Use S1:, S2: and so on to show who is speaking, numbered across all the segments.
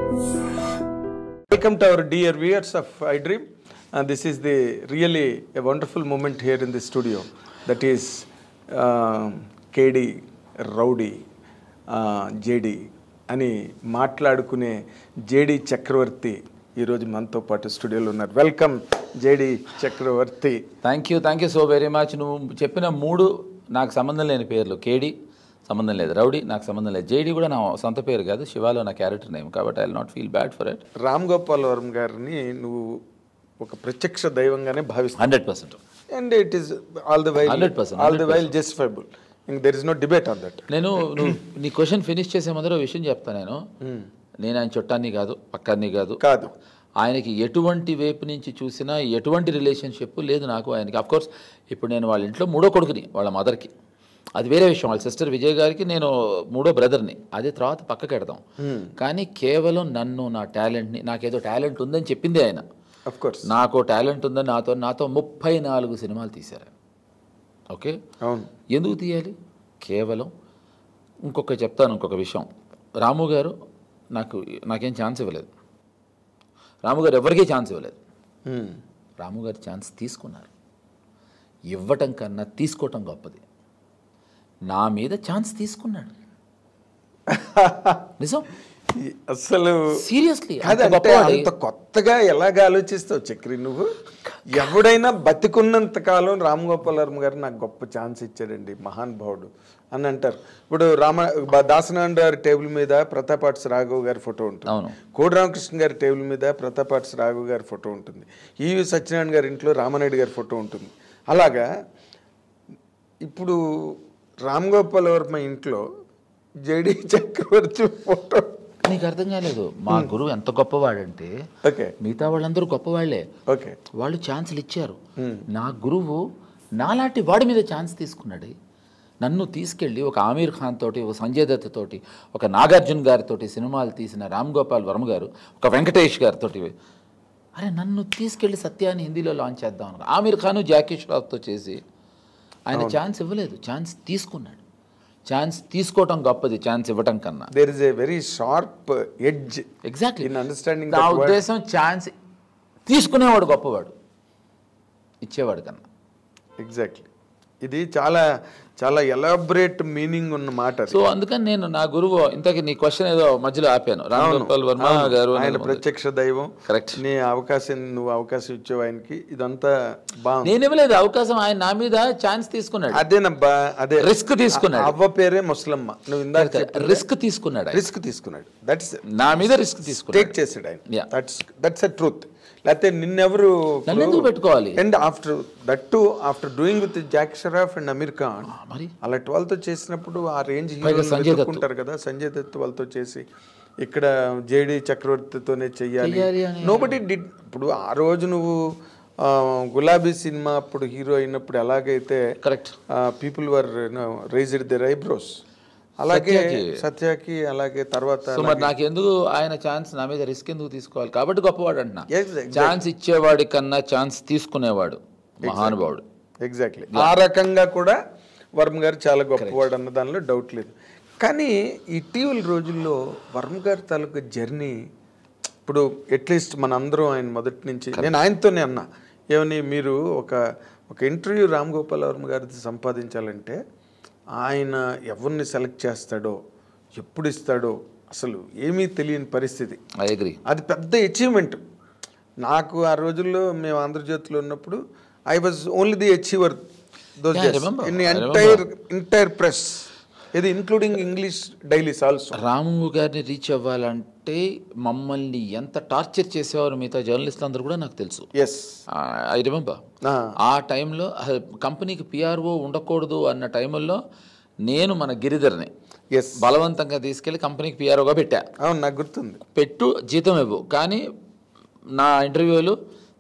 S1: Welcome to our dear viewers of iDream. This is the really a wonderful moment here in the studio. That is KD, Rowdy, JD అని మాట్లాడుకునే JD చక్రవర్తి ఈరోజు మనతో పాటు స్టూడియోలో ఉన్నారు. Welcome JD Chakravarthy.
S2: Thank you so very much. నువ్వు చెప్పిన మూడు నాకు సంబంధం లేని పేర్లు. కేడి సంబంధం లేదు, రౌడీ నాకు సంబంధం లేదు, జేడీ కూడా నా సొంత పేరు కాదు, శివాలో నా క్యారెక్టర్ నేమ్, కాబట్టి I will not feel bad for it.
S1: Ram Gopal Varma గారిని నువ్వు ఒక ప్రత్యక్ష దైవంగానే భావిస్తావు.
S2: 100%.
S1: And it is all the while justifiable. There is no debate on that.
S2: నువ్వు నీ క్వశ్చన్ ఫినిష్ చేసే ముందర విషయం చెప్తాను. నేను ఆయన చుట్టాన్ని కాదు, పక్కాన్ని
S1: కాదు.
S2: ఆయనకి ఎటువంటి వైపు నుంచి చూసినా ఎటువంటి రిలేషన్షిప్ లేదు నాకు ఆయనకి. అఫ్కోర్స్ ఇప్పుడు నేను వాళ్ళ ఇంట్లో మూడో కొడుకుని, వాళ్ళ మదర్కి, అది వేరే విషయం. వాళ్ళ సిస్టర్ విజయ్ గారికి నేను మూడో బ్రదర్ని, అదే తర్వాత పక్కకి పెడదాం. కానీ కేవలం నన్ను, నా టాలెంట్ని, నాకేదో టాలెంట్ ఉందని చెప్పింది ఆయన. నాకు టాలెంట్ ఉందని నాతో 34 సినిమాలు తీశారు. ఓకే, ఎందుకు తీయాలి? కేవలం ఇంకొక విషయం, రాము గారు నాకేం ఛాన్స్ ఇవ్వలేదు. రాము గారు ఎవరికీ ఛాన్స్ ఇవ్వలేదు. రాము గారు ఛాన్స్ తీసుకున్నారు. ఇవ్వటం కన్నా తీసుకోవటం గొప్పది. నా మీద ఛాన్స్ తీసుకున్నాడు. నిజం,
S1: అసలు
S2: సీరియస్లీ.
S1: అంత కొత్తగా ఎలాగ ఆలోచిస్తావు చక్రి నువ్వు? ఎవడైనా బతికున్నంత కాలం రామ్ గోపాల్ వర్మ గారు నాకు గొప్ప ఛాన్స్ ఇచ్చాడండి, మహానుభావుడు అని అంటారు. ఇప్పుడు దాసనారాయణ గారి టేబుల్ మీద ప్రతాపాట్స్ రాఘవ్ గారి ఫోటో ఉంటుంది, కోడి రామకృష్ణ గారి టేబుల్ మీద ప్రతాపాట్స్ రాఘవ్ గారి ఫోటో ఉంటుంది, ఈవి సత్యనారాయణ గారి ఇంట్లో రామానాయుడు గారి ఫోటో ఉంటుంది. అలాగా ఇప్పుడు రామ్ గోపాల్ వర్మ ఇంట్లో JD చక్రవర్తి ఫోటో.
S2: నీకు అర్థం కాలేదు, మా గురువు ఎంత గొప్పవాడంటే మిగతా వాళ్ళందరూ గొప్పవాళ్లే, వాళ్ళు ఛాన్సులు ఇచ్చారు. నా గురువు నాలాంటి వాడి మీద ఛాన్స్ తీసుకున్నాడు. నన్ను తీసుకెళ్ళి ఒక ఆమీర్ ఖాన్ తోటి, ఒక సంజయ్ దత్ తోటి, ఒక నాగార్జున గారితో సినిమాలు తీసిన రామ్ గోపాల్ వర్మ గారు, ఒక వెంకటేష్ గారితో, అరే నన్ను తీసుకెళ్ళి సత్యాన్ని హిందీలో లాంచ్ చేద్దాం అన్నారు. ఆమీర్ ఖాన్ జాకీ ష్రాఫ్తో చేసి ఆయన ఛాన్స్ ఇవ్వలేదు, ఛాన్స్ తీసుకున్నాడు. ఛాన్స్ తీసుకోవటం గొప్పది ఛాన్స్ ఇవ్వటం కన్నా.
S1: There is a very sharp edge.
S2: Exactly
S1: in understanding.
S2: నా ఉద్దేశం ఛాన్స్ తీసుకునేవాడు గొప్పవాడు, ఇచ్చేవాడు కన్నా.
S1: ఎగ్జాక్ట్లీ, ఇది చాలా చాలా ఎలాబరేట్ మీనింగ్ ఉన్న మాట.
S2: సో అందుకని నేను నా గురువు, ఇంతకీ నీ క్వశ్చన్ ఏదో మధ్యలో ఆపాను. రామ్ గోపాల్ వర్మ గారు
S1: ఆయన ప్రత్యక్ష దైవం.
S2: కరెక్ట్.
S1: నువ్వు అవకాశం ఇచ్చావు ఆయనకి, ఇదంతా బాగుంది.
S2: నేను ఇవ్వలేదు అవకాశం, ఆయన నా మీద ఛాన్స్ తీసుకున్నాడు.
S1: అదేనబ్బా, అదే
S2: రిస్క్ తీసుకున్నాడు.
S1: అవ్వ పేరే ముసలమ్మ. నువ్వు ఇందాక
S2: రిస్క్ తీసుకున్నాడు.
S1: దట్స్
S2: నా మీద రిస్క్ తీసుకున్నాడు,
S1: టేక్ చేసాడు ఆయన. That's a truth. లేకపోతే నిన్నెవరు
S2: పెట్టుకోవాలి?
S1: And after doing with Jackie Shroff and Aamir Khan, అలాంటి వాళ్ళతో చేసినప్పుడు ఆ రేంజ్ హీరోలు కదా, సంజయ్ దత్ వాళ్ళతో చేసి ఇక్కడ JD చక్రవర్తితోనే చెయ్యాలి. Nobody did. ఇప్పుడు ఆ రోజు నువ్వు గులాబీ సినిమా అప్పుడు హీరో అయినప్పుడు ఎలాగైతే
S2: correct
S1: people were raised their eyebrows, అలాగే సత్యకి, అలాగే తర్వాత
S2: మరి నాకెందుకు ఆయన ఛాన్స్ నా మీద రిస్క్ ఎందుకు తీసుకోవాలి? కాబట్టి గొప్పవాడు అంటున్నా. ఛాన్స్ ఇచ్చేవాడి కన్నా ఛాన్స్ తీసుకునేవాడు మహానుభావుడు.
S1: ఎగ్జాక్ట్లీ. ఆ రకంగా కూడా వర్మ గారు చాలా గొప్పవాడు అన్న దానిలో డౌట్ లేదు. కానీ ఇటీవల రోజుల్లో వర్మ గారి తాలూకు జర్నీ, ఇప్పుడు అట్లీస్ట్ మనందరం ఆయన మొదటి నుంచి, నేను ఆయనతోనే అన్నా, ఏమని మీరు ఒక ఇంటర్వ్యూ రామ్ గోపాల్ వర్మ గారిది సంపాదించాలంటే ఆయన ఎవరిని సెలెక్ట్ చేస్తాడో, ఎప్పుడు ఇస్తాడో అసలు ఏమీ తెలియని పరిస్థితి.
S2: I agree.
S1: అది పెద్ద అచీవ్మెంట్. నాకు ఆ రోజుల్లో మేము ఆంధ్రజ్యోతిలో ఉన్నప్పుడు I was only the achiever those days in entire press, ఇది ఇంక్లూడింగ్ ఇంగ్లీష్ డైలీస్ ఆల్సో.
S2: రాము గారిని రీచ్ అవ్వాలంటే మమ్మల్ని ఎంత టార్చర్ చేసేవారు మిగతా జర్నలిస్టులు అందరూ కూడా నాకు తెలుసు. I remember. ఆ టైంలో కంపెనీకి PRO ఉండకూడదు అన్న టైంలో నేను మన గిరిధర్ని బలవంతంగా తీసుకెళ్లి కంపెనీకి PROగా పెట్టా.
S1: అవును, నాకు గుర్తుంది.
S2: పెట్టు, జీతం ఇవ్వు, కానీ నా ఇంటర్వ్యూలు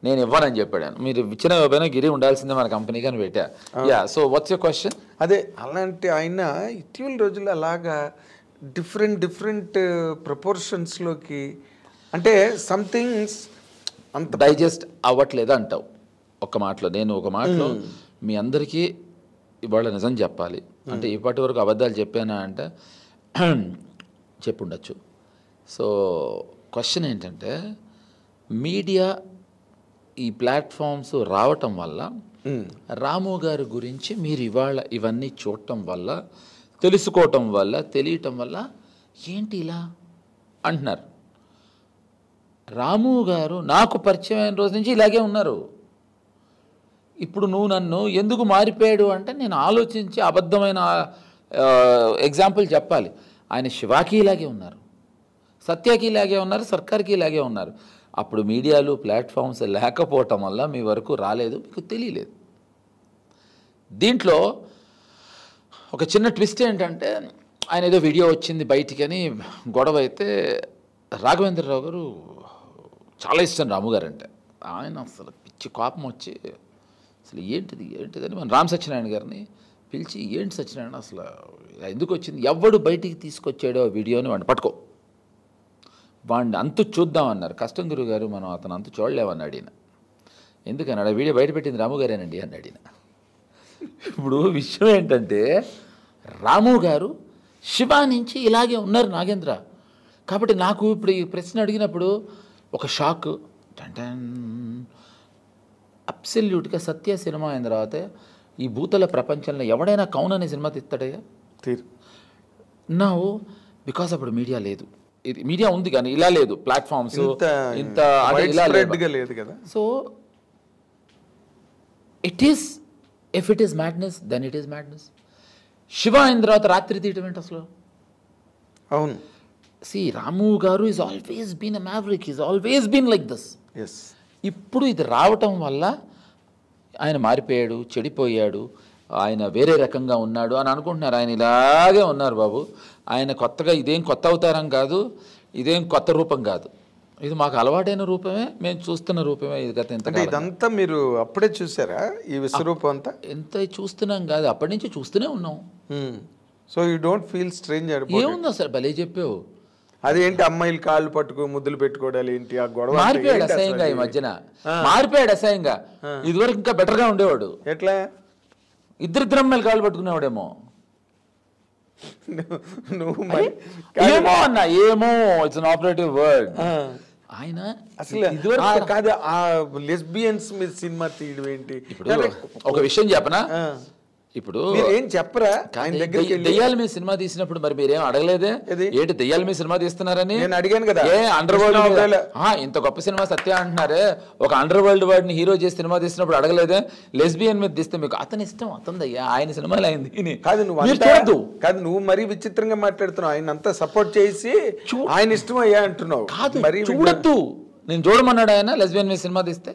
S2: నేను ఇవ్వనని చెప్పాను. మీరు ఇచ్చిన ఇవ్వకపోయినా గిరి ఉండాల్సిందే మన కంపెనీకి అని పెట్టా. So what's your question?
S1: అదే, అలాంటి ఆయన ఇటీవల రోజుల్లో అలాగా డిఫరెంట్ ప్రపోర్షన్స్లోకి, అంటే సంథింగ్స్ అంత
S2: డైజెస్ట్ అవ్వట్లేదు అంటావు ఒక మాటలో. నేను ఒక మాటలో మీ అందరికీ ఇవాళ నిజం చెప్పాలి అంటే, ఇప్పటి వరకు అబద్ధాలు చెప్పానా అంటే చెప్పుండొచ్చు. సో క్వశ్చన్ ఏంటంటే మీడియా ఈ ప్లాట్ఫామ్స్ రావటం వల్ల రాము గారి గురించి మీరు ఇవాళ ఇవన్నీ చూడటం వల్ల తెలుసుకోవటం వల్ల తెలియటం వల్ల ఏంటి ఇలా అంటున్నారు. రాము గారు నాకు పరిచయం అయిన రోజు నుంచి ఇలాగే ఉన్నారు. ఇప్పుడు నువ్వు నన్ను ఎందుకు మారిపోయాడు అంటే నేను ఆలోచించి అబద్ధమైన ఎగ్జాంపుల్ చెప్పాలి. ఆయన శివాకి ఇలాగే ఉన్నారు, సత్యకి ఇలాగే ఉన్నారు, సర్కార్కి ఇలాగే ఉన్నారు. అప్పుడు మీడియాలు ప్లాట్ఫామ్స్ లేకపోవటం వల్ల మీ వరకు రాలేదు, మీకు తెలియలేదు. దీంట్లో ఒక చిన్న ట్విస్ట్ ఏంటంటే ఆయన ఏదో వీడియో వచ్చింది బయటికి అని గొడవ అయితే రాఘవేంద్రరావు గారు చాలా ఇష్టం రాము గారు అంటే. ఆయన అసలు పిచ్చి కోపం వచ్చి అసలు ఏంటిదని మన రామ్ సత్యనారాయణ గారిని పిలిచి ఏంటి సత్యనారాయణ అసలు ఎందుకు వచ్చింది, ఎవడు బయటికి తీసుకొచ్చాడో ఆ వీడియోని వాడిని పట్టుకో, వాడిని అంతు చూద్దామన్నారు. కష్టం గురువు గారు మనం అతను అంతు చూడలేమన్నాడు ఈయన. ఎందుకన్నాడు, ఆ వీడియో బయట పెట్టింది రాము గారేనండి అన్నాడు ఈయన. ఇప్పుడు విషయం ఏంటంటే రాము గారు శివ నుంచి ఇలాగే ఉన్నారు నాగేంద్ర. కాబట్టి నాకు ఇప్పుడు ఈ ప్రశ్న అడిగినప్పుడు ఒక షాక్. అబ్సల్యూట్గా సత్య సినిమా అయిన తర్వాత ఈ భూతల ప్రపంచంలో ఎవడైనా కౌన్ అనే సినిమా తీస్తాడయ్యా నా బికాస్ అప్పుడు మీడియా లేదు. మీడియా ఉంది కానీ ఇలా లేదు, ప్లాట్ఫామ్స్ ఇంత ఇలా లేదు
S1: కదా.
S2: So it is if it is madness then it is madness. Shiva అయిన తర్వాత రాత్రి తీయటం ఏంటి అసలు?
S1: అవును,
S2: సి Ramu garu is always been a maverick, is always been like this. ఇప్పుడు ఇది రావటం వల్ల ఆయన మారిపోయాడు, చెడిపోయాడు, ఆయన వేరే రకంగా ఉన్నాడు అని అనుకుంటున్నారు. ఆయన ఇలాగే ఉన్నారు బాబు. ఆయన కొత్తగా ఇదేం కొత్త అవతారం కాదు, ఇదేం కొత్త రూపం కాదు, ఇది మాకు అలవాటైన రూపమే, మేము చూస్తున్న రూపమే. ఇది గత ఎంత
S1: ఇదంతా మీరు అప్పుడే చూసారా ఈ విశ్వరూపం అంతా?
S2: ఎంత చూస్తున్నాం కాదు, అప్పటి నుంచి చూస్తూనే ఉన్నాం.
S1: So you don't feel strange?
S2: ఏముందో సార్ భలే చెప్పావు.
S1: అదేంటి అమ్మాయిలు కాళ్ళు పట్టుకో ముద్దులు పెట్టుకోవడాలి ఏంటి ఆ గొడవ?
S2: మారిపోయాడు అసహ్యంగా ఈ మధ్యన, మారిపోయాడు అసహ్యంగా. ఇదివరకు ఇంకా బెటర్గా ఉండేవాడు.
S1: ఎట్లా?
S2: ఇద్దరిద్దరు అమ్మాయిలు కాళ్ళు పట్టుకునేవాడేమో.
S1: నువ్వు
S2: ఏమో అన్న, ఏమో ఇట్స్ అన్ ఆపరేటివ్ వర్డ్. ఆయన
S1: అసలు కాదు ఆ లెస్బియన్స్ మీద సినిమా తీయడం ఏంటి?
S2: ఇప్పుడు ఒక విషయం చెప్పనా, ఇప్పుడు
S1: ఏం చెప్పరా?
S2: దెయ్యాల మీద సినిమా తీసినప్పుడు మరి మీరేం అడగలేదే ఏంటి దెయ్యాల మీద సినిమా తీస్తున్నారని?
S1: నేను అడిగాను కదా.
S2: ఏ అండర్ వరల్డ్ ఇంత గొప్ప సినిమా సత్య అంటున్నారే, ఒక అండర్ వరల్డ్ వాడిని హీరో చేసి సినిమా తీసినప్పుడు అడగలేదే? లెస్బియన్ మీద తీస్తే మీకు అతని ఇష్టం, అతనిదయ్యా, ఆయన సినిమాలు అయింది
S1: కాదు. నువ్వు కాదు, నువ్వు మరీ విచిత్రంగా మాట్లాడుతున్నావు. ఆయన అంతా సపోర్ట్ చేసి ఆయన ఇష్టం అయ్యా అంటున్నావు.
S2: కాదు మరి చూడద్దు, నేను చూడమన్నాడు ఆయన లెస్బియన్ మీద సినిమా తీస్తే.